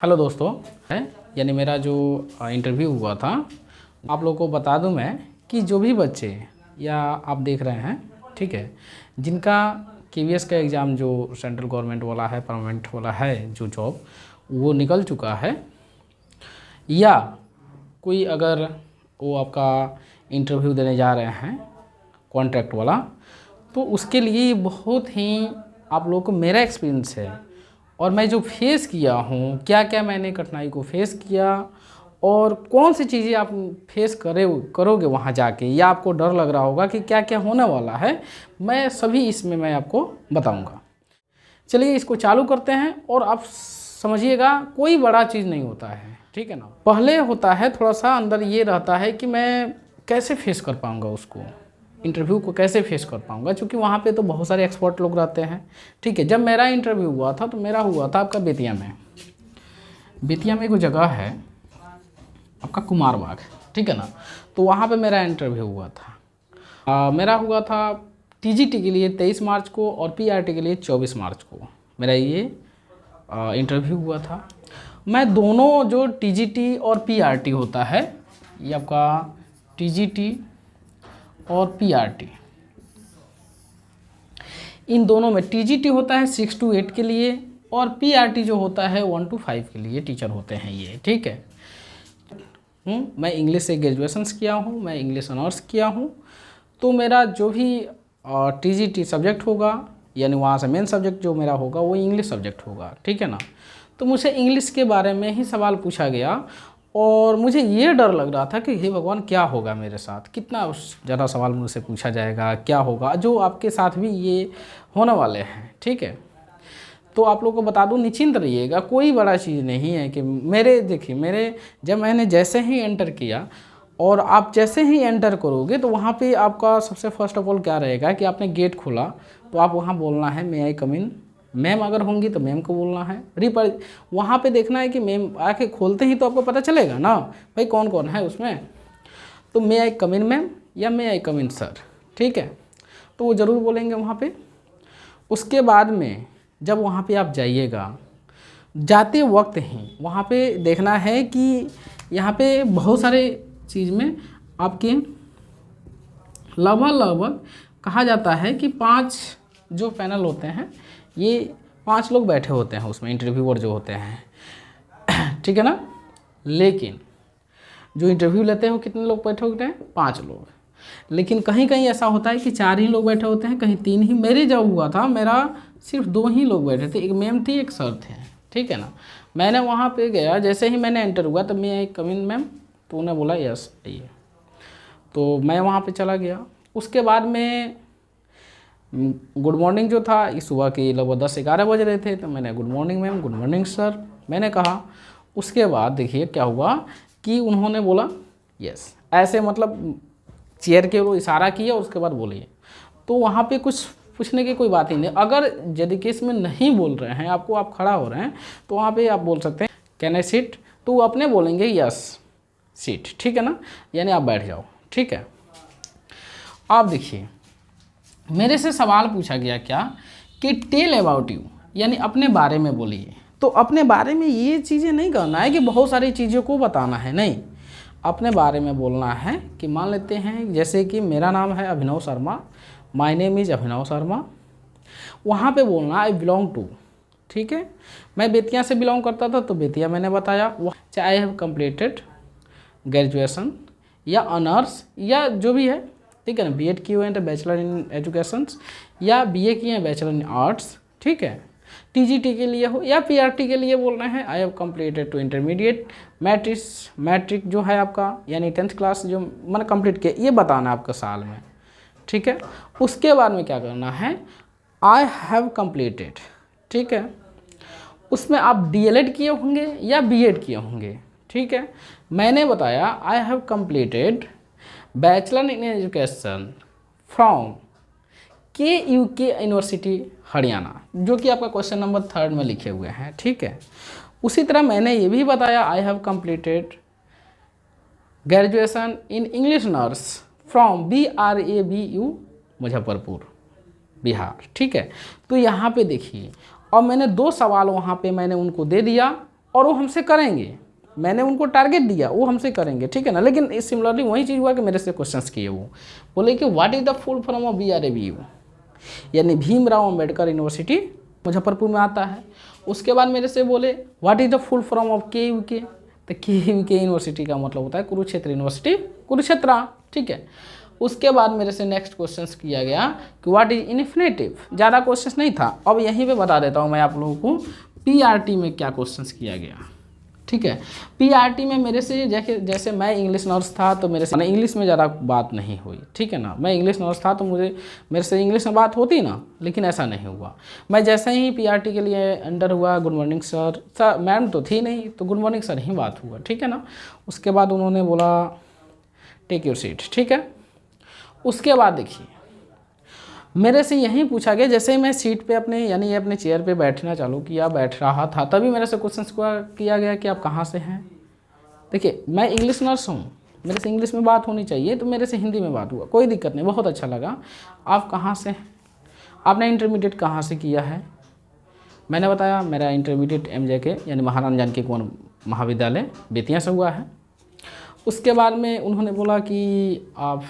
Hello दोस्तों, है यानी मेरा जो इंटरव्यू हुआ था, आप लोगों को बता दूं मैं कि जो भी बच्चे या आप देख रहे हैं, ठीक है, जिनका केवीएस का एग्ज़ाम जो सेंट्रल गवर्नमेंट वाला है, परमानेंट वाला है जो जॉब, वो निकल चुका है, या कोई अगर वो आपका इंटरव्यू देने जा रहे हैं कॉन्ट्रैक्ट वाला, तो उसके लिए बहुत ही आप लोगों को मेरा एक्सपीरियंस है और मैं जो फेस किया हूँ, क्या क्या मैंने कठिनाई को फेस किया और कौन सी चीज़ें आप फेस करोगे वहाँ जाके, या आपको डर लग रहा होगा कि क्या क्या होने वाला है, मैं सभी इसमें मैं आपको बताऊँगा। चलिए इसको चालू करते हैं और आप समझिएगा, कोई बड़ा चीज़ नहीं होता है, ठीक है ना। पहले होता है थोड़ा सा अंदर ये रहता है कि मैं कैसे फेस कर पाऊँगा उसको, इंटरव्यू को कैसे फेस कर पाऊँगा, क्योंकि वहाँ पे तो बहुत सारे एक्सपर्ट लोग रहते हैं, ठीक है। जब मेरा इंटरव्यू हुआ था तो मेरा हुआ था आपका बेतिया में। बेतिया में कोई जगह है आपका कुमार बाग, ठीक है ना, तो वहाँ पे मेरा इंटरव्यू हुआ था। मेरा हुआ था टीजीटी के लिए 23 मार्च को और पीआरटी के लिए 24 मार्च को मेरा ये इंटरव्यू हुआ था। मैं दोनों जो टीजीटी और पीआरटी होता है, ये आपका टीजीटी और पीआरटी, इन दोनों में टीजीटी होता है 6 to 8 के लिए और पीआरटी जो होता है 1 to 5 के लिए टीचर होते हैं ये, ठीक है। मैं इंग्लिश से ग्रेजुएशन किया हूँ, मैं इंग्लिश ऑनर्स किया हूँ, तो मेरा जो भी टीजीटी सब्जेक्ट होगा, यानी वहाँ से मेन सब्जेक्ट जो मेरा होगा वो इंग्लिश सब्जेक्ट होगा, ठीक है ना। तो मुझे इंग्लिश के बारे में ही सवाल पूछा गया और मुझे ये डर लग रहा था कि हे भगवान क्या होगा मेरे साथ, कितना ज़्यादा सवाल मुझसे पूछा जाएगा, क्या होगा, जो आपके साथ भी ये होने वाले हैं, ठीक है। तो आप लोगों को बता दूं, निश्चिंत रहिएगा, कोई बड़ा चीज़ नहीं है कि देखिए मेरे जब मैंने जैसे ही एंटर किया और आप जैसे ही एंटर करोगे तो वहाँ पे आपका सबसे फर्स्ट ऑफ ऑल क्या रहेगा कि आपने गेट खोला तो आप वहाँ बोलना है मे आई कम इन। मैम अगर होंगी तो मैम को बोलना है, वहाँ पे देखना है कि मैम आके खोलते ही तो आपको पता चलेगा ना भाई कौन कौन है उसमें। तो मे आई कम इन मैम या मे आई कम इन सर, ठीक है, तो वो ज़रूर बोलेंगे वहाँ पे। उसके बाद में जब वहाँ पे आप जाइएगा, जाते वक्त ही वहाँ पे देखना है कि यहाँ पे बहुत सारे चीज़ में आपके लगभग कहा जाता है कि 5 जो पैनल होते हैं, ये 5 लोग बैठे होते हैं उसमें, इंटरव्यूअर जो होते हैं, ठीक है ना। लेकिन जो इंटरव्यू लेते हैं वो कितने लोग बैठे होते हैं, 5 लोग। लेकिन कहीं कहीं ऐसा होता है कि 4 ही लोग बैठे होते हैं, कहीं 3 ही। मेरे जब हुआ था मेरा सिर्फ 2 ही लोग बैठे थे, एक मैम थी एक सर थे, ठीक है ना। मैंने वहाँ पे गया, जैसे ही मैंने एंटर हुआ तो मैं एक कम इन मैम, तो उन्हें बोला यस आइए, तो मैं वहाँ पे चला गया। उसके बाद में गुड मॉर्निंग जो था, इस सुबह के लगभग 10-11 बज रहे थे, तो मैंने good morning ma'am, good morning sir मैंने कहा। उसके बाद देखिए क्या हुआ कि उन्होंने बोला यस, ऐसे मतलब चेयर के वो इशारा किया, उसके बाद बोलिए। तो वहाँ पे कुछ पूछने की कोई बात ही नहीं। अगर यदि केस में नहीं बोल रहे हैं आपको, आप खड़ा हो रहे हैं, तो वहाँ पे आप बोल सकते हैं कैन आई सिट, तो वो अपने बोलेंगे यस सीट, ठीक है ना, यानी आप बैठ जाओ, ठीक है। आप देखिए मेरे से सवाल पूछा गया क्या कि टेल अबाउट यू, यानी अपने बारे में बोलिए। तो अपने बारे में ये चीज़ें नहीं करना है कि बहुत सारी चीज़ों को बताना है, नहीं, अपने बारे में बोलना है कि मान लेते हैं जैसे कि मेरा नाम है अभिनव शर्मा, माय नेम इज़ अभिनव शर्मा। वहाँ पे बोलना आई बिलोंग टू, ठीक है, मैं बेतिया से बिलोंग करता था तो बेतिया मैंने बताया। चाहे आई हैव कम्प्लीटेड ग्रेजुएशन या ऑनर्स या जो भी है, ठीक है ना, बीएड किए हुए हैं तो बैचलर इन एजुकेशन, या बीए किए हैं बैचलर इन आर्ट्स, ठीक है। टीजीटी के लिए हो या पीआरटी के लिए बोलना है I have completed to intermediate matric जो है आपका, यानी 10th क्लास जो मैंने कंप्लीट किया, ये बताना है आपका साल में, ठीक है। उसके बाद में क्या करना है, आई हैव कम्प्लीटेड, ठीक है, उसमें आप डीएलएड किए होंगे या बीएड किए होंगे, ठीक है। मैंने बताया आई have completed bachelor in education from KUK university Haryana, जो कि आपका क्वेश्चन नंबर 3 में लिखे हुए हैं, ठीक है। उसी तरह मैंने ये भी बताया आई have completed graduation in English nurse from BRABU Muzaffarpur Bihar, ठीक है। तो यहाँ पे देखिए, और मैंने 2 सवाल वहाँ पे मैंने उनको दे दिया और वो हमसे करेंगे, मैंने उनको टारगेट दिया, वो हमसे करेंगे, ठीक है ना। लेकिन सिमिलरली वही चीज़ हुआ कि मेरे से क्वेश्चंस किए, वो बोले कि what is the full form of BRAVU, यानी भीमराव अंबेडकर यूनिवर्सिटी मुजफ्फरपुर में आता है। उसके बाद मेरे से बोले what is the full form of KUK, तो KUK यूनिवर्सिटी का मतलब होता है कुरुक्षेत्र यूनिवर्सिटी कुरुक्षेत्रा, ठीक है। उसके बाद मेरे से नेक्स्ट क्वेश्चंस किया गया कि व्हाट इज इन्फिनेटिव, ज़्यादा क्वेश्चंस नहीं था। अब यहीं पे बता देता हूँ मैं आप लोगों को PRT में क्या क्वेश्चंस किया गया, ठीक है। PRT में मेरे से जैसे मैं इंग्लिश नर्स था तो मेरे से इंग्लिश में ज़्यादा बात नहीं हुई, ठीक है ना। मैं इंग्लिश नर्स था तो मेरे से इंग्लिश में बात होती ना, लेकिन ऐसा नहीं हुआ। मैं जैसे ही PRT के लिए अंडर हुआ, गुड मॉर्निंग सर, मैम तो थी नहीं तो गुड मॉर्निंग सर ही बात हुआ, ठीक है ना। उसके बाद उन्होंने बोला टेक योर सीट, ठीक है। उसके बाद देखिए मेरे से यही पूछा गया, जैसे ही मैं सीट पे यानी अपने चेयर पे बैठना चालू किया, बैठ रहा था, तभी मेरे से क्वेश्चन किया गया कि आप कहाँ से हैं। देखिए मैं इंग्लिश नर्स हूँ, मेरे से इंग्लिश में बात होनी चाहिए, तो मेरे से हिंदी में बात हुआ, कोई दिक्कत नहीं, बहुत अच्छा लगा। आप कहाँ से हैं, आपने इंटरमीडिएट कहाँ से किया है। मैंने बताया मेरा इंटरमीडिएट MJK यानी महारानी जानकी कुंवर महाविद्यालय बेतिया से हुआ है। उसके बाद में उन्होंने बोला कि आप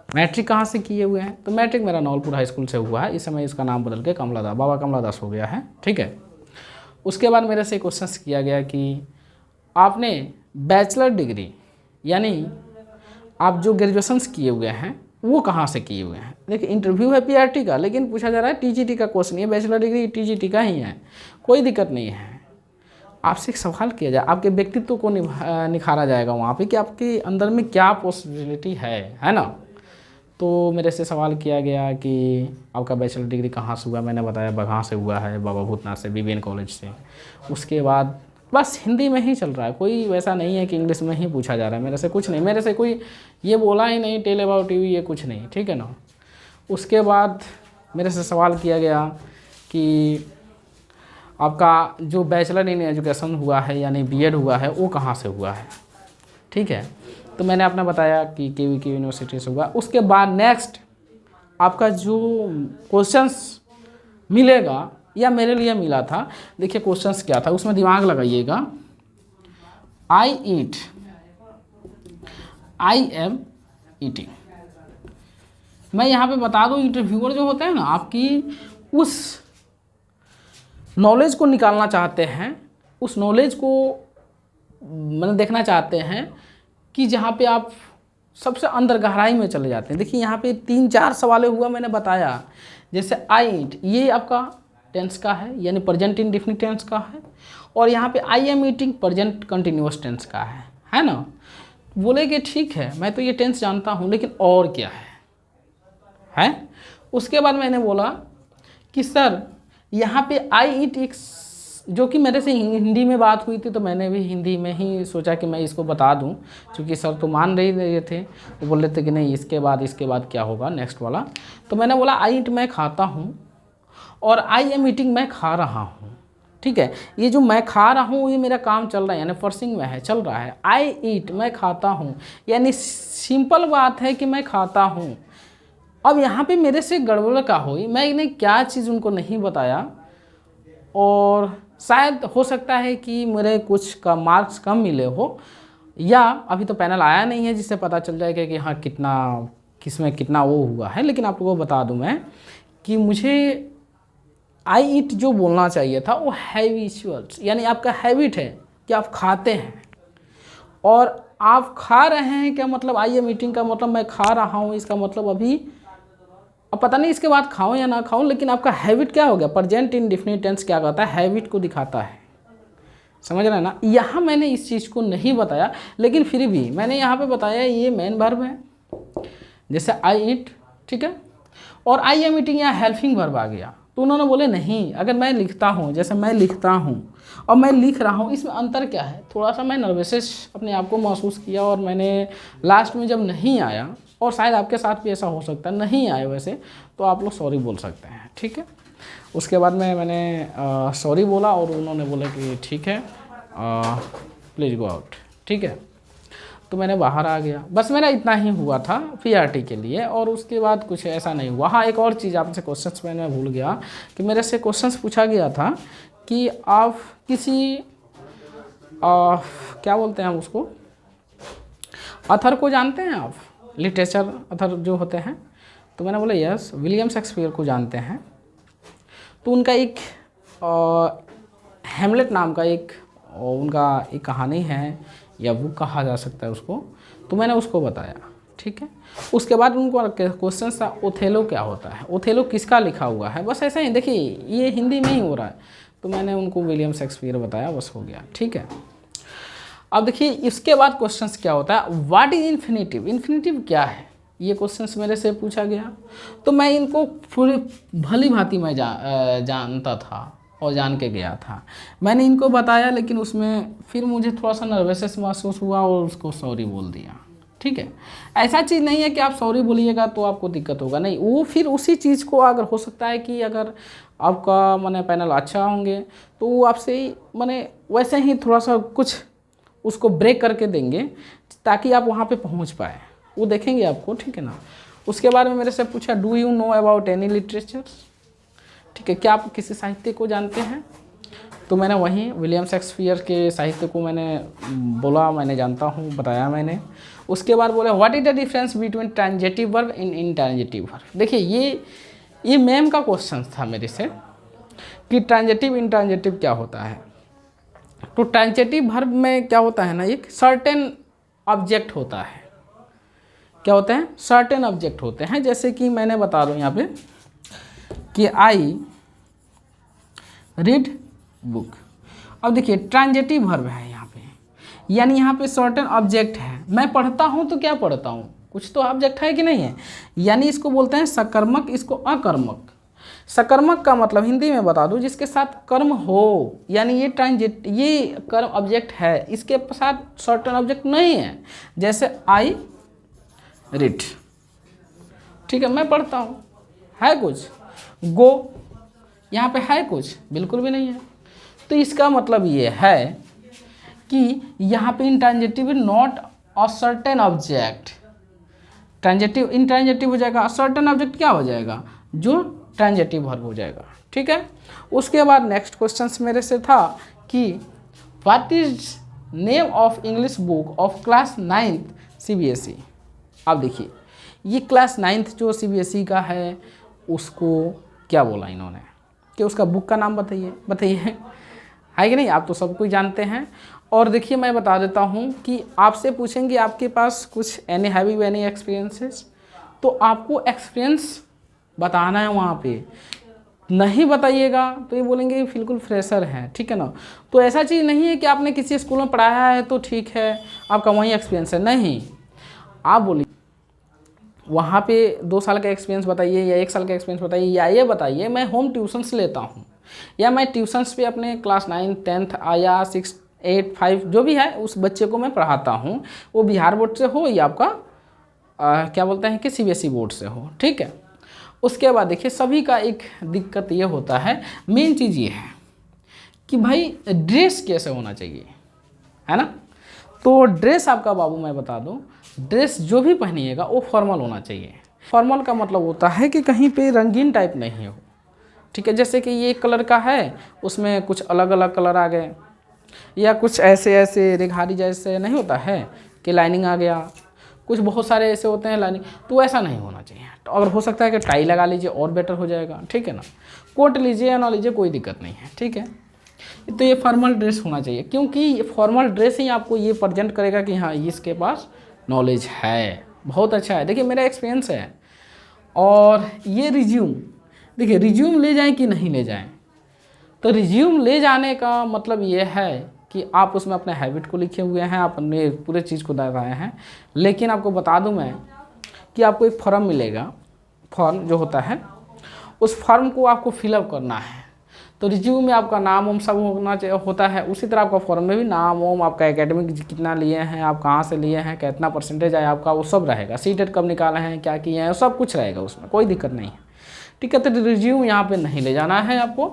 मैट्रिक कहाँ से किए हुए हैं, तो मैट्रिक मेरा नवलपुर हाई स्कूल से हुआ है, इस समय इसका नाम बदल के बाबा कमला दास हो गया है, ठीक है। उसके बाद मेरे से क्वेश्चंस किया गया कि आपने बैचलर डिग्री यानी आप जो ग्रेजुएशंस किए हुए हैं वो कहाँ से किए हुए हैं। देखिए इंटरव्यू है PRT का, लेकिन पूछा जा रहा है TGT का क्वेश्चन, ये बैचलर डिग्री TGT का ही है, कोई दिक्कत नहीं है। आपसे एक सवाल किया जाए, आपके व्यक्तित्व को निखारा जाएगा वहाँ पे कि आपके अंदर में क्या पॉसिबिलिटी है ना। तो मेरे से सवाल किया गया कि आपका बैचलर डिग्री कहाँ से हुआ, मैंने बताया बगहा से हुआ है, बाबा भूतनाथ से, BBN कॉलेज से। उसके बाद बस हिंदी में ही चल रहा है, कोई वैसा नहीं है कि इंग्लिश में ही पूछा जा रहा है, मेरे से कुछ नहीं, मेरे से कोई ये बोला ही नहीं टेल अबाउट यू, ये कुछ नहीं, ठीक है ना। उसके बाद मेरे से सवाल किया गया कि आपका जो बैचलर इन एजुकेशन हुआ है यानी BEd हुआ है वो कहाँ से हुआ है, ठीक है। तो मैंने अपना बताया कि KUK यूनिवर्सिटी से हुआ। उसके बाद नेक्स्ट आपका जो क्वेश्चंस मिलेगा या मेरे लिए मिला था, देखिए क्वेश्चंस क्या था उसमें, दिमाग लगाइएगा। I am eating। मैं यहाँ पे बता दूँ, इंटरव्यूअर जो होते हैं ना आपकी उस नॉलेज को निकालना चाहते हैं, उस नॉलेज को मतलब देखना चाहते हैं कि जहाँ पे आप सबसे अंदर गहराई में चले जाते हैं। देखिए यहाँ पे 3-4 सवाल हुआ, मैंने बताया। जैसे I eat, ये आपका टेंस का है यानी प्रेजेंट इंडेफिनिट टेंस का है, और यहाँ पे I am eating present continuous tense का है ना। बोले कि ठीक है मैं तो ये टेंस जानता हूँ, लेकिन और क्या है। उसके बाद मैंने बोला कि सर यहाँ पे I eat एक, जो कि मेरे से हिंदी में बात हुई थी तो मैंने भी हिंदी में ही सोचा कि मैं इसको बता दूं, क्योंकि सर तो मान नहीं रहे थे, वो बोल रहे थे कि नहीं इसके बाद क्या होगा नेक्स्ट वाला। तो मैंने बोला I eat मैं खाता हूं, और I am eating मैं खा रहा हूं, ठीक है। ये जो मैं खा रहा हूं ये मेरा काम चल रहा है यानी फर्सिंग में है, चल रहा है। I eat मैं खाता हूं, यानी सिंपल बात है कि मैं खाता हूं। अब यहाँ पे मेरे से गड़बड़ का हुई, मैंने क्या चीज़ उनको नहीं बताया, और शायद हो सकता है कि मेरे कुछ का मार्क्स कम मिले हो, या अभी तो पैनल आया नहीं है जिससे पता चल जाएगा कि हाँ किसमें कितना वो हुआ है। लेकिन आप लोगों को बता दूं मैं कि मुझे I eat जो बोलना चाहिए था वो हैबिचुअल्स, यानी आपका हैबिट है कि आप खाते हैं, और आप खा रहे हैं क्या मतलब I am eating का मतलब मैं खा रहा हूँ, इसका मतलब अभी अब पता नहीं इसके बाद खाऊं या ना खाऊं, लेकिन आपका हैबिट क्या हो गया। प्रेजेंट इंडेफिनिट टेंस क्या कहता है, हैबिट को दिखाता है, समझ रहे हैं ना। यहाँ मैंने इस चीज़ को नहीं बताया, लेकिन फिर भी मैंने यहाँ पे बताया ये मेन वर्ब है, जैसे I eat, ठीक है, और I am eating या हेल्पिंग वर्ब आ गया। तो उन्होंने बोले नहीं, अगर मैं लिखता हूँ, जैसे मैं लिखता हूँ और मैं लिख रहा हूँ, इसमें अंतर क्या है। थोड़ा सा मैं नर्वस अपने आप को महसूस किया, और मैंने लास्ट में जब नहीं आया, और शायद आपके साथ भी ऐसा हो सकता है, नहीं आए वैसे, तो आप लोग सॉरी बोल सकते हैं, ठीक है। उसके बाद मैंने सॉरी बोला, और उन्होंने बोला कि ठीक है प्लीज़ गो आउट, ठीक है। तो मैंने बाहर आ गया, बस मेरा इतना ही हुआ था PRT के लिए, और उसके बाद कुछ ऐसा नहीं हुआ। हाँ एक और चीज़ आपसे क्वेश्चंस मैंने भूल गया कि मेरे से क्वेश्चंस पूछा गया था कि आप किसी क्या बोलते हैं हम उसको, अथर को जानते हैं आप, लिटरेचर अथर जो होते हैं। तो मैंने बोला यस, विलियम शेक्सपियर को जानते हैं। तो उनका एक हैमलेट नाम का एक उनका एक कहानी है या बुक कहा जा सकता है उसको, तो मैंने उसको बताया, ठीक है। उसके बाद उनको क्वेश्चन था ओथेलो क्या होता है, ओथेलो किसका लिखा हुआ है, बस ऐसा ही, देखिए ये हिंदी में ही हो रहा है, तो मैंने उनको विलियम शेक्सपियर बताया, बस हो गया, ठीक है। अब देखिए इसके बाद क्वेश्चंस क्या होता है, व्हाट इज इन्फिनेटिव, इन्फिनेटिव क्या है, ये क्वेश्चंस मेरे से पूछा गया। तो मैं इनको पूरी भली भांति मैं जानता था और जान के गया था, मैंने इनको बताया, लेकिन उसमें फिर मुझे थोड़ा सा नर्वस महसूस हुआ और उसको सॉरी बोल दिया, ठीक है। ऐसा चीज़ नहीं है कि आप सॉरी बोलिएगा तो आपको दिक्कत होगा, नहीं, वो फिर उसी चीज़ को अगर हो सकता है कि अगर आपका माने पैनल अच्छा होंगे तो वो आपसे माने वैसे ही थोड़ा सा कुछ उसको ब्रेक करके देंगे ताकि आप वहाँ पे पहुँच पाए, वो देखेंगे आपको, ठीक है ना। उसके बारे में मेरे से पूछा do you know about any literature, ठीक है, क्या आप किसी साहित्य को जानते हैं। तो मैंने वहीं विलियम शेक्सपियर के साहित्य को मैंने बोला, मैंने जानता हूँ, बताया मैंने। उसके बाद बोला what is the difference between transitive verb in intransitive verb. देखिए ये मैम का क्वेश्चन था मेरे से कि ट्रांजिटिव इंट्रांजिटिव क्या होता है। तो ट्रांजिटिव वर्ब में क्या होता है ना, एक सर्टेन ऑब्जेक्ट होता है, क्या होते हैं, सर्टेन ऑब्जेक्ट होते हैं। जैसे कि मैंने बता दूँ यहाँ पे कि आई रीड बुक। अब देखिए ट्रांजिटिव वर्ब है यहाँ पे, यानी यहाँ पे सर्टेन ऑब्जेक्ट है, मैं पढ़ता हूँ तो क्या पढ़ता हूँ, कुछ तो ऑब्जेक्ट है कि नहीं है, यानी इसको बोलते हैं सकर्मक, इसको अकर्मक। सकर्मक का मतलब हिंदी में बता दूँ जिसके साथ कर्म हो, यानी ये कर्म ऑब्जेक्ट है, इसके साथ सर्टेन ऑब्जेक्ट नहीं है। जैसे आई रीड, ठीक है, मैं पढ़ता हूँ, है कुछ, गो यहाँ पे है कुछ, बिल्कुल भी नहीं है। तो इसका मतलब ये है कि यहाँ पे intransitive not a certain object, transitive intransitive हो जाएगा, सर्टेन ऑब्जेक्ट क्या हो जाएगा, जो ट्रांजिटिव वर्ब हो जाएगा, ठीक है। उसके बाद नेक्स्ट क्वेश्चंस मेरे से था कि what is name of English book of class 9th CBSE। अब देखिए ये क्लास 9th जो CBSE का है उसको क्या बोला इन्होंने कि उसका बुक का नाम बताइए है कि नहीं, आप तो सब कुछ जानते हैं। और देखिए मैं बता देता हूँ कि आपसे पूछेंगे आपके पास कुछ एनी हैव एनी एक्सपीरियंसेस, तो आपको एक्सपीरियंस बताना है वहाँ पे, नहीं बताइएगा तो ये बोलेंगे बिल्कुल फ्रेशर हैं, ठीक है ना। तो ऐसा चीज़ नहीं है कि आपने किसी स्कूल में पढ़ाया है तो ठीक है आपका वहीं एक्सपीरियंस है, नहीं, आप बोलिए वहाँ पे 2 साल का एक्सपीरियंस बताइए या 1 साल का एक्सपीरियंस बताइए, या ये बताइए मैं होम ट्यूशन्स लेता हूँ या मैं ट्यूशन्स पे अपने क्लास 9, 10th या 6, 8, 5 जो भी है उस बच्चे को मैं पढ़ाता हूँ, वो बिहार बोर्ड से हो या आपका क्या बोलते हैं कि CBSE बोर्ड से हो, ठीक है। उसके बाद देखिए सभी का एक दिक्कत ये होता है, मेन चीज़ ये है कि भाई ड्रेस कैसे होना चाहिए, है ना। तो ड्रेस आपका बाबू मैं बता दूं, ड्रेस जो भी पहनिएगा वो फॉर्मल होना चाहिए। फॉर्मल का मतलब होता है कि कहीं पे रंगीन टाइप नहीं हो, ठीक है। जैसे कि ये कलर का है उसमें कुछ अलग अलग कलर आ गए, या कुछ ऐसे रेघारी जैसे नहीं होता है कि लाइनिंग आ गया, कुछ बहुत सारे ऐसे होते हैं लाइनिंग, तो ऐसा नहीं होना चाहिए। तो अगर हो सकता है कि टाई लगा लीजिए और बेटर हो जाएगा, ठीक है ना। कोट लीजिए या ना लीजिए कोई दिक्कत नहीं है, ठीक है। तो ये फॉर्मल ड्रेस होना चाहिए, क्योंकि ये फॉर्मल ड्रेस ही आपको ये प्रेजेंट करेगा कि हाँ इसके पास नॉलेज है, बहुत अच्छा है। देखिए मेरा एक्सपीरियंस है। और ये रिज्यूम, देखिए रिज्यूम ले जाएं कि नहीं ले जाएं, तो रिज्यूम ले जाने का मतलब ये है कि आप उसमें अपने हैबिट को लिखे हुए हैं, आप अपने पूरे चीज़ को बताए हैं। लेकिन आपको बता दूं मैं कि आपको एक फॉर्म मिलेगा, फॉर्म जो होता है उस फॉर्म को आपको फिलअप करना है। तो रिज्यूम में आपका नाम वाम सब होता है, उसी तरह आपका फॉर्म में भी नाम वाम, आपका एकेडमिक कितना लिए हैं, आप कहाँ से लिए हैं, कितना परसेंटेज है आपका, वो सब रहेगा। सीटेट कब निकाले हैं, क्या किए हैं, सब कुछ रहेगा उसमें, कोई दिक्कत नहीं है, ठीक है। तो रिज्यूम यहाँ पे नहीं ले जाना है आपको।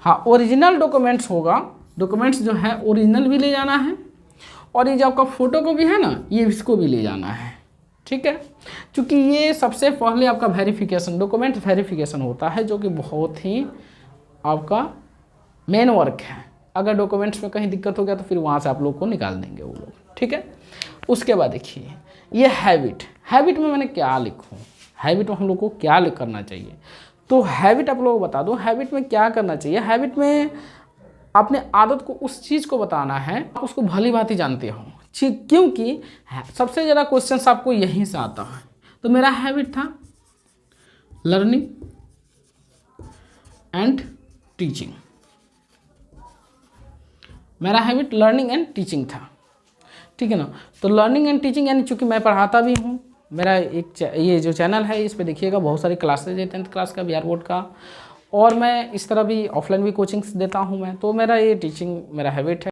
हाँ ओरिजिनल डॉक्यूमेंट्स होगा, डॉक्यूमेंट्स जो है ओरिजिनल भी ले जाना है, और ये जो आपका फ़ोटो कॉपी है ना ये इसको भी ले जाना है, ठीक है। क्योंकि ये सबसे पहले आपका वेरिफिकेशन, डॉक्यूमेंट वेरिफिकेशन होता है, जो कि बहुत ही आपका मेन वर्क है, अगर डॉक्यूमेंट्स में कहीं दिक्कत हो गया तो फिर वहाँ से आप लोग को निकाल देंगे वो लोग, ठीक है। उसके बाद देखिए ये हैबिट, हैबिट में मैंने क्या लिखूँ, हैबिट में हम लोग को क्या करना चाहिए, तो हैबिट आप लोगों को बता दूँ, हैबिट में क्या करना चाहिए। हैबिट में अपने आदत को, उस चीज़ को बताना है, आप उसको भली भांति जानते हो, क्योंकि सबसे ज़्यादा क्वेश्चंस आपको यहीं से आता है। तो मेरा हैबिट था लर्निंग एंड टीचिंग, मेरा हैबिट लर्निंग एंड टीचिंग था, ठीक है ना। तो लर्निंग एंड टीचिंग यानी चूँकि मैं पढ़ाता भी हूँ, मेरा एक ये जो चैनल है इस पे देखिएगा बहुत सारी क्लासेज है 10th क्लास का, बिहार बोर्ड का, और मैं इस तरह भी ऑफलाइन भी कोचिंग्स देता हूँ मैं, तो मेरा ये टीचिंग मेरा हैबिट है।